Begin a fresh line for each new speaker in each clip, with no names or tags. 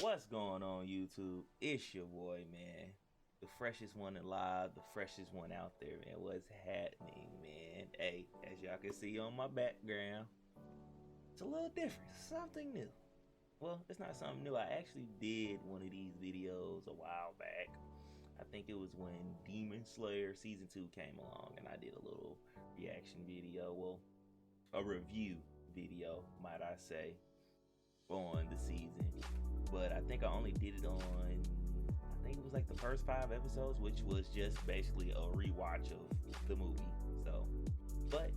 What's going on YouTube? It's your boy, man. The freshest one alive, the freshest one out there, man. What's happening, man? Hey, as y'all can see on my background, it's a little different, something new. Well, it's not something new. I actually did one of these videos a while back. I think it was when Demon Slayer Season 2 came along, and I did a little reaction video, well, a review video, might I say, on the season. But I think I only did it on, I think it was like the first 5 episodes, which was just basically a rewatch of the movie. So, but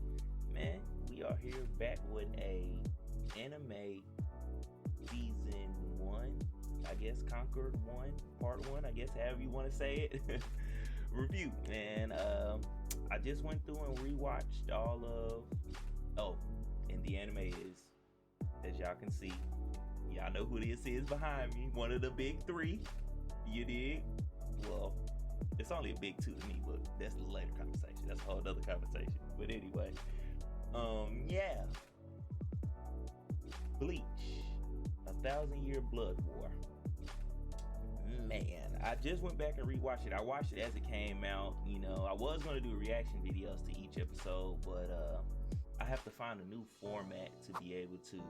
man, we are here back with a anime season 1, I guess, Conquered 1, part 1, I guess, however you want to say it, review. And I just went through and rewatched all of, and the anime is, as y'all can see, y'all know who this is behind me, one of the big 3, you dig? Well, it's only a big 2 to me, but that's the later conversation, that's a whole other conversation. But anyway, yeah, Bleach, 1,000-Year Blood War. Man, I just went back and rewatched it. I watched it as it came out. You know, I was going to do reaction videos to each episode, but I have to find a new format to be able to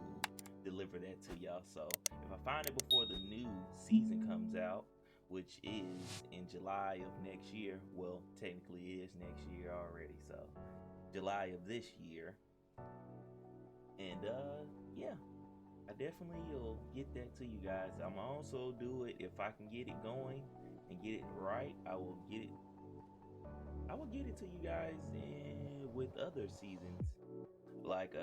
deliver that to y'all. So if I find it before the new season comes out, which is in July of next year, well, technically it is next year already, so July of this year. And yeah, I definitely will get that to you guys. I'm also do it if I can get it going and get it right. I will get it to you guys with other seasons, like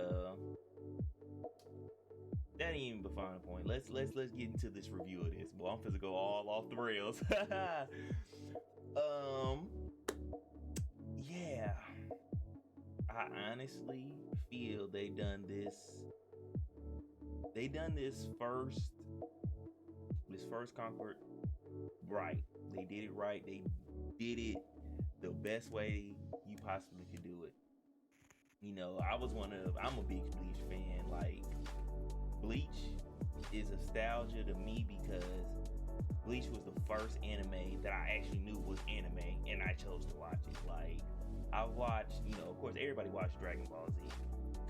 that ain't even the final point. Let's get into this review of this. Boy, I'm finna go all off the rails. Yeah, I honestly feel they done this first Conquered right. They did it right. They did it the best way you possibly could do it. You know, I'm a big Bleach fan. Like, Bleach is nostalgia to me because Bleach was the first anime that I actually knew was anime, and I chose to watch it. Like, I watched, you know, of course everybody watched Dragon Ball Z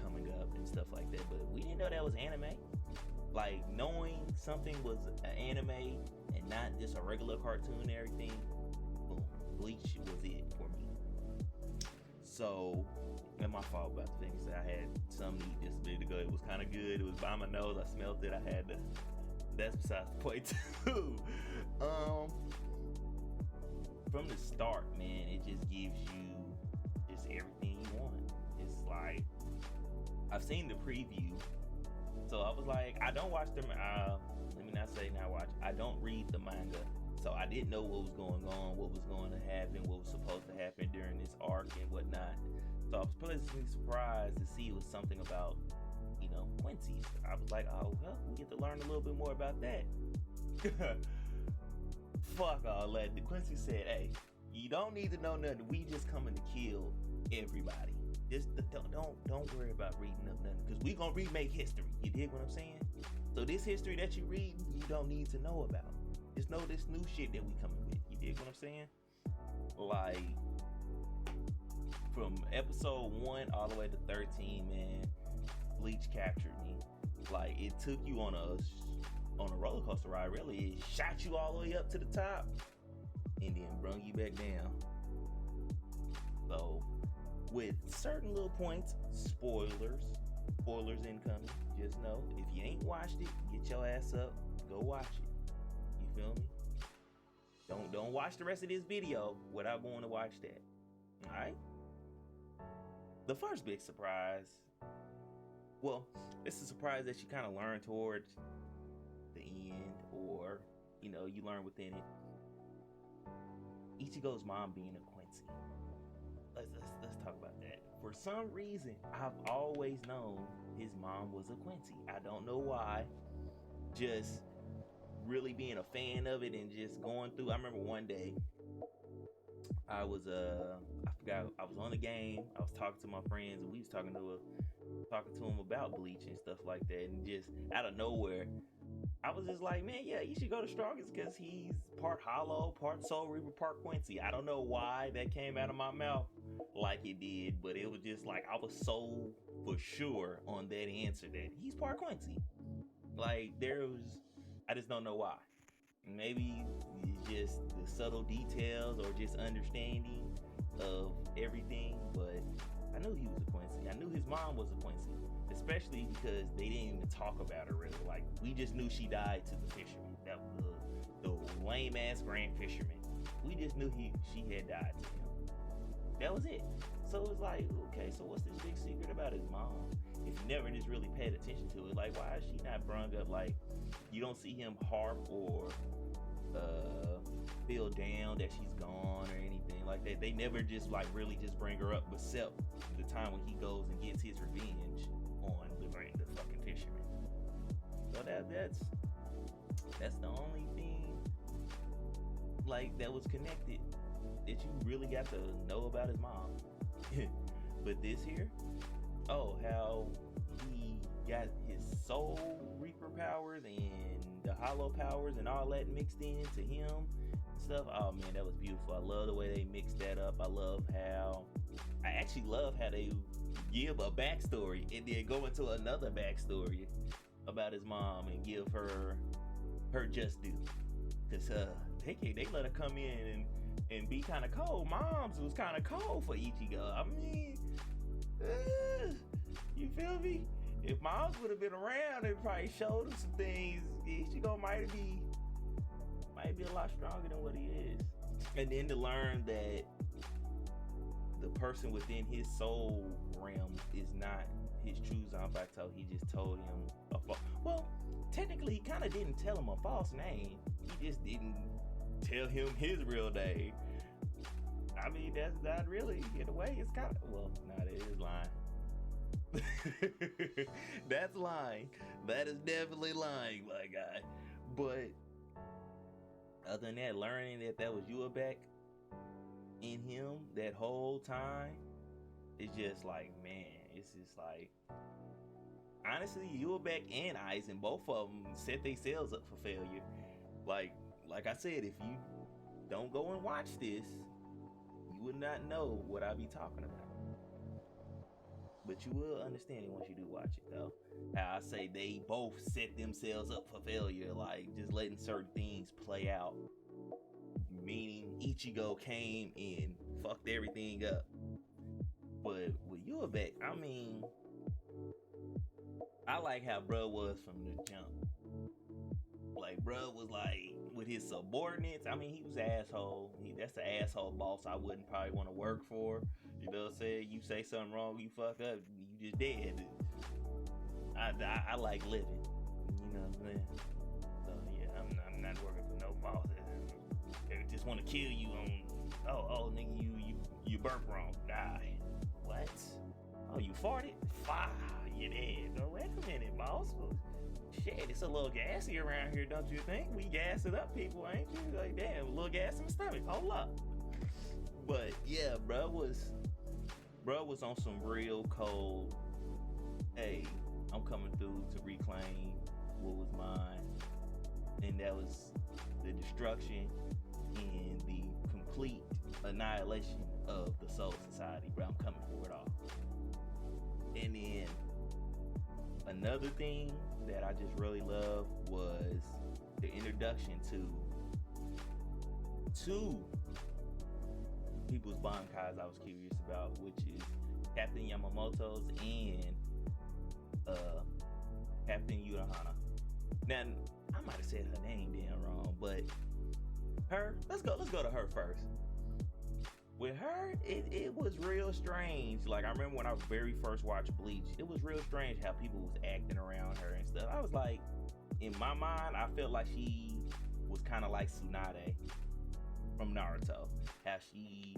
coming up and stuff like that, but we didn't know that was anime. Like, knowing something was an anime and not just a regular cartoon and everything, boom, Bleach was it for me. So, and my fault about the things that I had some eat just a bit ago. It was kind of good. It was by my nose. I smelled it. I had to. That's besides the point too. From the start, man, it just gives you just everything you want. It's like, I've seen the preview, so I was like, I don't watch them. Let me not say not watch. I don't read the manga. So I didn't know what was going on, what was going to happen, what was supposed to happen during this arc and whatnot. So I was pleasantly surprised to see it was something about, you know, Quincy. I was like, oh, well, we get to learn a little bit more about that. Fuck all that. The Quincy said, hey, you don't need to know nothing. We just coming to kill everybody. Just don't worry about reading up nothing, because we gonna remake history. You dig what I'm saying? So this history that you read, you don't need to know about. Just know this new shit that we coming with. You dig what I'm saying? Like, from episode 1 all the way to 13, man, Bleach captured me. Like, it took you on a roller coaster ride. Really, it shot you all the way up to the top and then brung you back down. So, with certain little points, spoilers incoming. Just know, if you ain't watched it, get your ass up, go watch it. You feel me? Don't watch the rest of this video without going to watch that. Alright? The first big surprise, well, it's a surprise that you kind of learn towards the end, or, you know, you learn within it. Ichigo's mom being a Quincy. Let's talk about that. For some reason, I've always known his mom was a Quincy. I don't know why. Just really being a fan of it and just going through. I remember one day I was I forgot, I was on the game. I was talking to my friends and we was talking to him about Bleach and stuff like that, and just out of nowhere I was just like, man, yeah, you should go to Strongest because he's part Hollow, part Soul Reaper, part Quincy. I don't know why that came out of my mouth like it did, but it was just like I was so for sure on that answer that he's part Quincy. Like there was, I just don't know why. Maybe it's just the subtle details or just understanding of everything, but I knew he was a Quincy. I knew his mom was a Quincy, especially because they didn't even talk about her really. Like we just knew she died to the fisherman. That was the lame ass grand fisherman. We just knew she had died to him. That was it. So it was like, okay, so what's this big secret about his mom? If you never just really paid attention to it, like why is she not brung up? Like you don't see him harp or feel down that she's gone or anything like that. They never just like really just bring her up, except the time when he goes and gets his revenge on the fucking fisherman. So that's the only thing like that was connected that you really got to know about his mom. But this here, oh, how he got his soul reaper powers and the hollow powers and all that mixed into him and stuff. Oh man, that was beautiful. I love the way they mixed that up. I actually love how they give a backstory and then go into another backstory about his mom and give her just due. Cause they let her come in and be kind of cold. Mom's was kind of cold for Ichigo. I mean, you feel me? If Miles would have been around and probably showed him some things, Ichigo might be a lot stronger than what he is. And then to learn that the person within his soul realm is not his true Zanpakuto, he just told him well, technically he kind of didn't tell him a false name. He just didn't tell him his real name. I mean, that's not really, in a way, it's kind of, well, no, that is lying. That's lying. That is definitely lying, my guy. But other than that, learning that was Yuabek in him that whole time, it's just like, man, it's just like, honestly, Yuabek and Aizen, both of them set themselves up for failure. Like I said, if you don't go and watch this, you would not know what I be talking about. But you will understand it once you do watch it, though. How I say they both set themselves up for failure, like just letting certain things play out. Meaning Ichigo came and fucked everything up. But with Yuabek, I mean, I like how bruh was from the jump. Like, bruh was like, with his subordinates, I mean, he was an asshole. That's the asshole boss I wouldn't probably want to work for. You know what I'm saying? You say something wrong, you fuck up, you just dead. I like living. You know what I'm saying? So, yeah, I'm not working for no boss. They just want to kill you on, oh, nigga, you burp wrong. Die. What? Oh, you farted? Fire. You dead. No, wait a minute, boss. Shit, it's a little gassy around here, don't you think? We gas it up, people, ain't you? Like, damn, a little gas in my stomach. Hold up. But yeah, bruh was on some real cold, hey, I'm coming through to reclaim what was mine. And that was the destruction and the complete annihilation of the Soul Society, bro. I'm coming for it all. And then another thing that I just really love was the introduction to two people's bankais I was curious about, which is Captain Yamamoto's and Captain Urahana. Now, I might have said her name damn wrong, but her, let's go to her first. With her, it was real strange. Like, I remember when I very first watched Bleach, it was real strange how people was acting around her and stuff. I was like, in my mind, I felt like she was kind of like Tsunade from Naruto. How she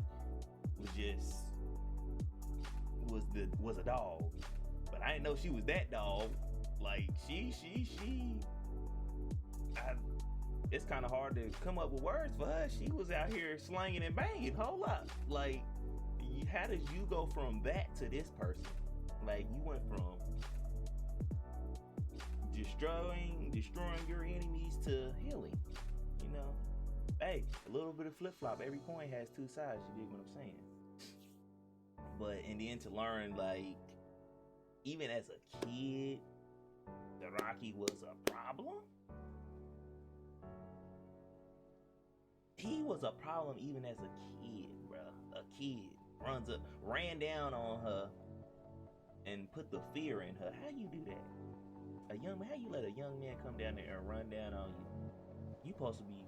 was a dog. But I didn't know she was that dog. Like, it's kind of hard to come up with words for her. She was out here slanging and banging. Hold up. Like, how did you go from that to this person? Like, you went from destroying destroying your enemies to healing. You know, hey, a little bit of flip flop. Every coin has two sides. You dig what I'm saying? But and then to learn, like, even as a kid, Zaraki was a problem. He was a problem even as a kid, bruh. A kid ran down on her and put the fear in her. How you do that? How you let a young man come down there and run down on you? You supposed to be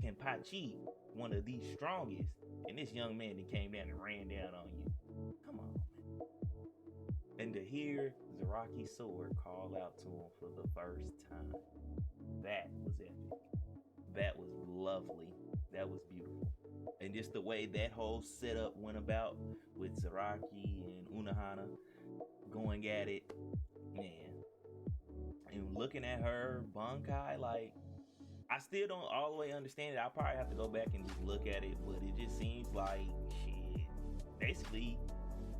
Kenpachi, one of the strongest, and this young man that came down and ran down on you. Come on, man. And to hear Zaraki's sword call out to him for the first time, that was epic. That was lovely. That was beautiful. And just the way that whole setup went about with Zaraki and Unohana going at it, man. And looking at her Bankai, like, I still don't all the way understand it. I'll probably have to go back and just look at it, but it just seems like shit. Basically,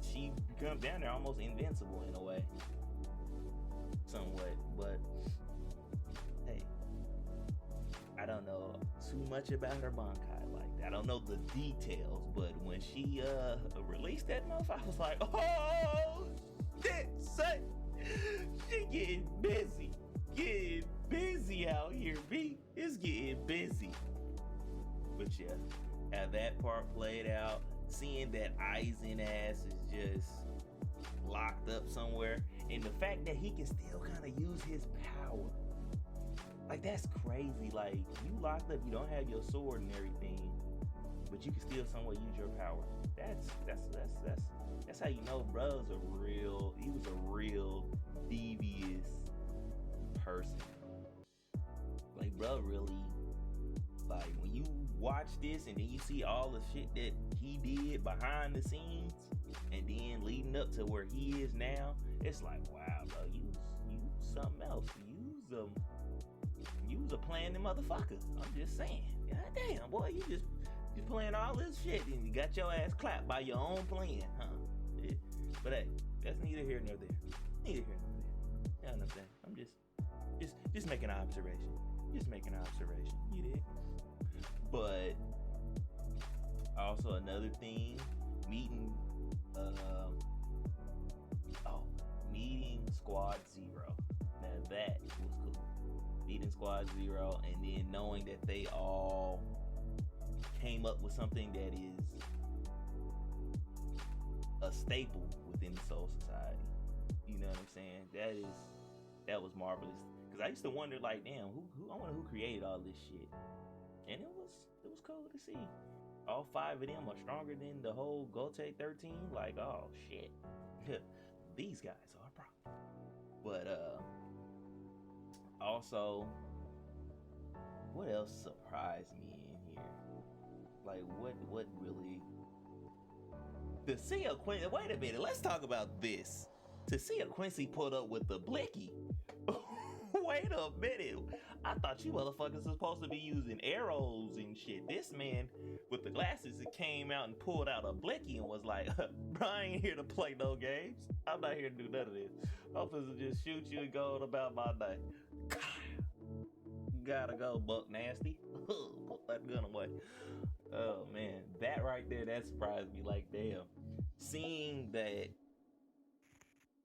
she becomes down there almost invincible in a way. Somewhat. But hey, I don't know too much about her Bankai like that. I don't know the details, but when she released that motherfucker, I was like, oh shit, son. She getting busy. Getting busy out here, B. It's getting busy. But yeah, how that part played out, seeing that Aizen ass is just locked up somewhere, and the fact that he can still kind of use his power. Like, that's crazy. Like, you locked up, you don't have your sword and everything, but you can still somewhat use your power. That's how you know bruh's he was a real devious person. Like, bruh really, like, when you watch this and then you see all the shit that he did behind the scenes and then leading up to where he is now, it's like, wow, bro, you something else. You was a planning motherfucker. I'm just saying. God damn, boy, you just playing all this shit and you got your ass clapped by your own plan, huh? Yeah. But hey, that's neither here nor there. Neither here nor there. You know what I'm saying? I'm just making an observation. Just making an observation. You did. But also another thing, meeting Squad Zero. Now that was cool. Meeting Squad Zero and then knowing that they all came up with something that is a staple within the Soul Society. You know what I'm saying? That was marvelous. Cause I used to wonder, like, damn, I wonder who created all this shit. And it was cool to see. All 5 of them are stronger than the whole Gote 13. Like, oh shit. These guys are a problem. But also, what else surprised me in here? Like, what really? To see a Quincy. Wait a minute. Let's talk about this. To see a Quincy put up with the Blicky. Wait a minute. I thought you motherfuckers were supposed to be using arrows and shit. This man with the glasses, it came out and pulled out a Blicky and was like, bro, I ain't here to play no games. I'm not here to do none of this. I'm supposed to just shoot you and go on about my day. Gotta go, Buck Nasty. Put that gun away. Oh man, that right there, that surprised me. Like, damn. Seeing that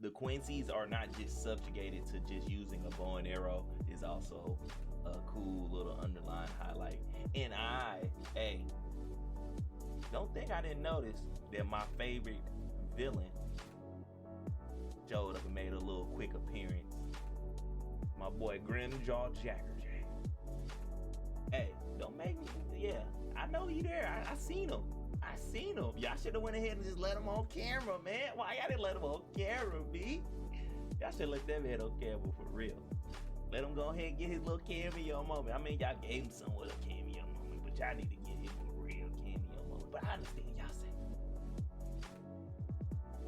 the Quincy's are not just subjugated to just using a bow and arrow is also a cool little underlying highlight. And don't think I didn't notice that my favorite villain showed up and made a little quick appearance. My boy Grimjaw Jackerjack. Hey, don't make me, yeah, I know he there. I seen him. Y'all should have went ahead and just let him on camera, man. Why y'all didn't let him on camera, B? Y'all should let that man on camera for real. Let him go ahead and get his little cameo moment. I mean, y'all gave him somewhat a cameo moment, but y'all need to give him a real cameo moment. But I understand y'all say.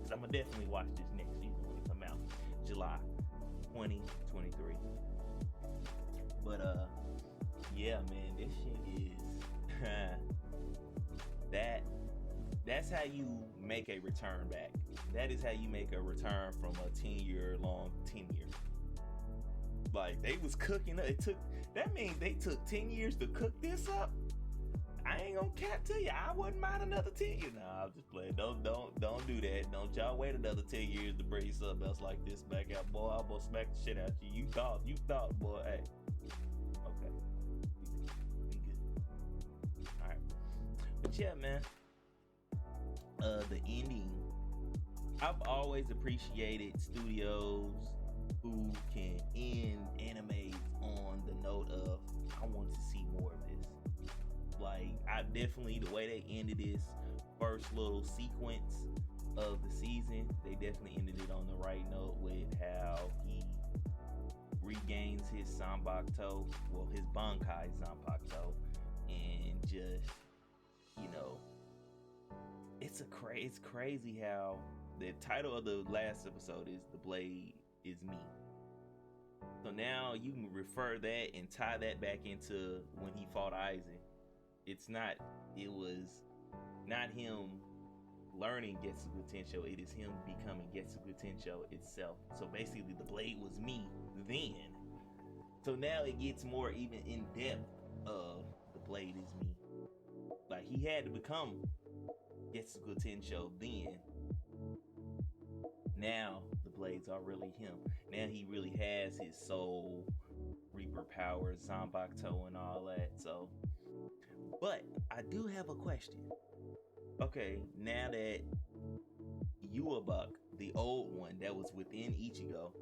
Cause I'm gonna definitely watch this next season when it come out, July 2023. But yeah, man, this shit is that's how you make a return back. That is how you make a return from a 10-year long tenure. Like they was cooking. It took that means they took 10 years to cook this up. I ain't gonna cap to you. I wouldn't mind another 10 years. Nah, I'm just playing. Don't do that. Don't y'all wait another 10 years to bring something else like this back out, boy. I'm gonna smack the shit out you. You thought, boy. Hey, okay, we good. All right, but yeah, man. The ending. I've always appreciated studios who can end animes on the note of I want to see more of this. Like I definitely the way they ended this first little sequence of the season, they definitely ended it on the right note with how he regains his Zanpakuto, well his Bankai Zanpakuto, and just it's crazy how the title of the last episode is "The Blade Is Me." So now you can refer that and tie that back into when he fought Aizen. It was not him learning Getsuga Tensho, it is him becoming Getsuga Tensho itself. So basically the blade was me then. So now it gets more even in depth of the blade is me. Like he had to become Getsuga Tensho then. Now the blades are really him. Now he really has his soul, Reaper power, Zanpakuto and all that. So, but I do have a question. Okay, now that Yuabuk, the old one that was within Ichigo,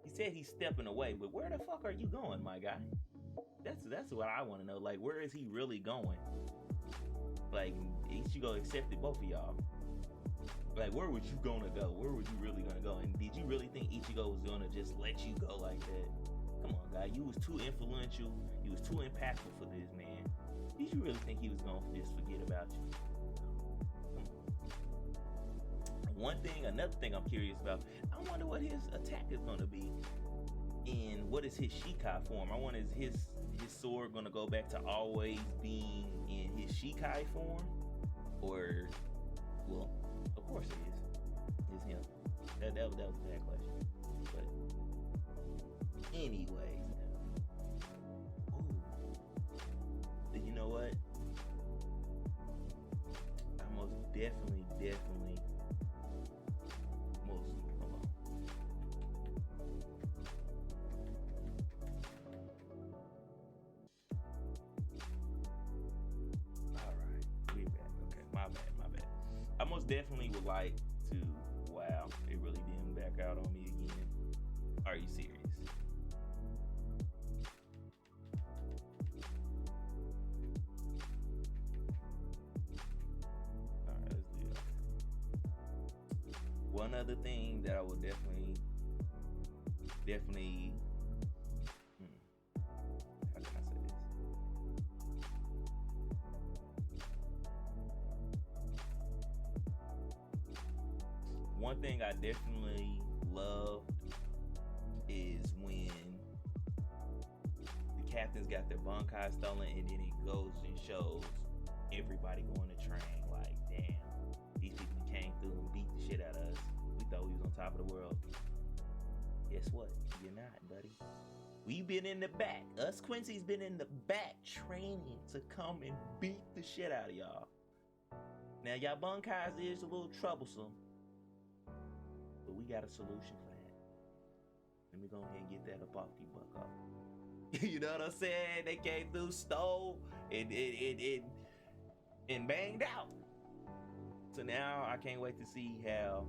he said he's stepping away, but where the fuck are you going, my guy? That's what I want to know. Like, where is he really going? Like, Ichigo accepted both of y'all. Like, where was you gonna go? Where were you really gonna go? And did you really think Ichigo was gonna just let you go like that? Come on, guy. You was too influential. You was too impactful for this, man. Did you really think he was gonna just forget about you? Another thing I'm curious about, I wonder what his attack is gonna be. And what is his Shikai form? I wonder, is his sword gonna go back to always being in his Shikai form? Or, well, of course it is. It's him. That was a bad question. But anyways. Ooh. You know what? I most definitely hold on. Alright, we back. Okay, my bad. I most definitely would like to, wow, it really didn't back out on me again. Are you serious? Alright, let's do that. One other thing that I would definitely, how can I say this? One thing I definitely loved is when the captains got their Bankai stolen, and then it goes and shows everybody going to train. Like, damn, these people came through and beat the shit out of us. We thought we was on top of the world. Guess what? You're not, buddy. We've been in the back. Us Quincy's been in the back training to come and beat the shit out of y'all. Now, y'all Bankais is a little troublesome, but we got a solution for that. Let me go ahead and get that up off you, bucko. You know what I'm saying? They came through, stole, and banged out. So now I can't wait to see how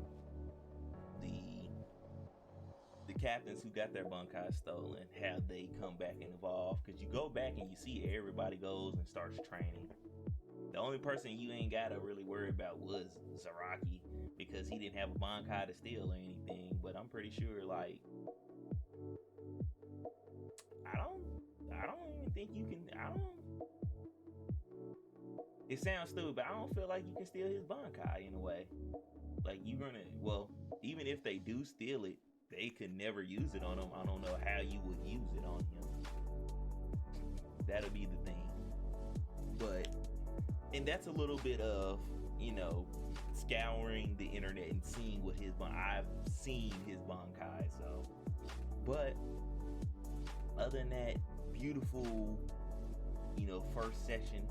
the captains who got their Bankai stolen, how they come back and evolve. Because you go back and you see everybody goes and starts training. The only person you ain't got to really worry about was Zaraki, because he didn't have a Bankai to steal or anything. But I'm pretty sure, like, I don't even think you can, it sounds stupid, but I don't feel like you can steal his Bankai in a way. Like, even if they do steal it, they could never use it on him. I don't know how you would use it on him. That'll be the thing. And that's a little bit of, scouring the internet and seeing what I've seen his Bankai, so. But other than that, beautiful, first section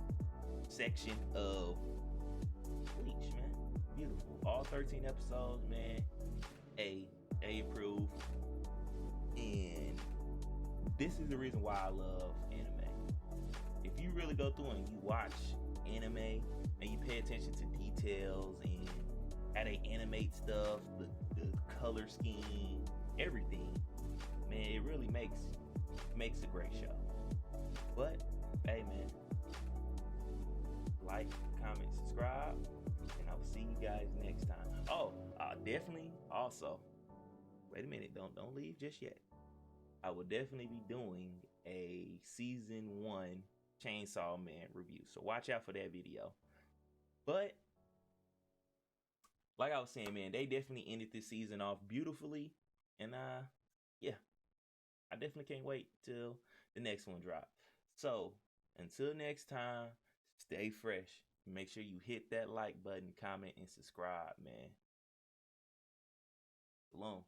of Bleach, man. Beautiful. All 13 episodes, man. A approved. And this is the reason why I love anime. If you really go through and you watch anime and you pay attention to details and how they animate stuff, the color scheme, everything, man, it really makes a great show. But hey, man, like, comment, subscribe, and I will see you guys next time. Oh, definitely also, wait a minute, don't leave just yet. I will definitely be doing a season 1 Chainsaw Man review, so watch out for that video. But like I was saying, man, they definitely ended this season off beautifully, and yeah, I definitely can't wait till the next one drops. So until next time, stay fresh. Make sure you hit that like button, comment, and subscribe, man. Shalom.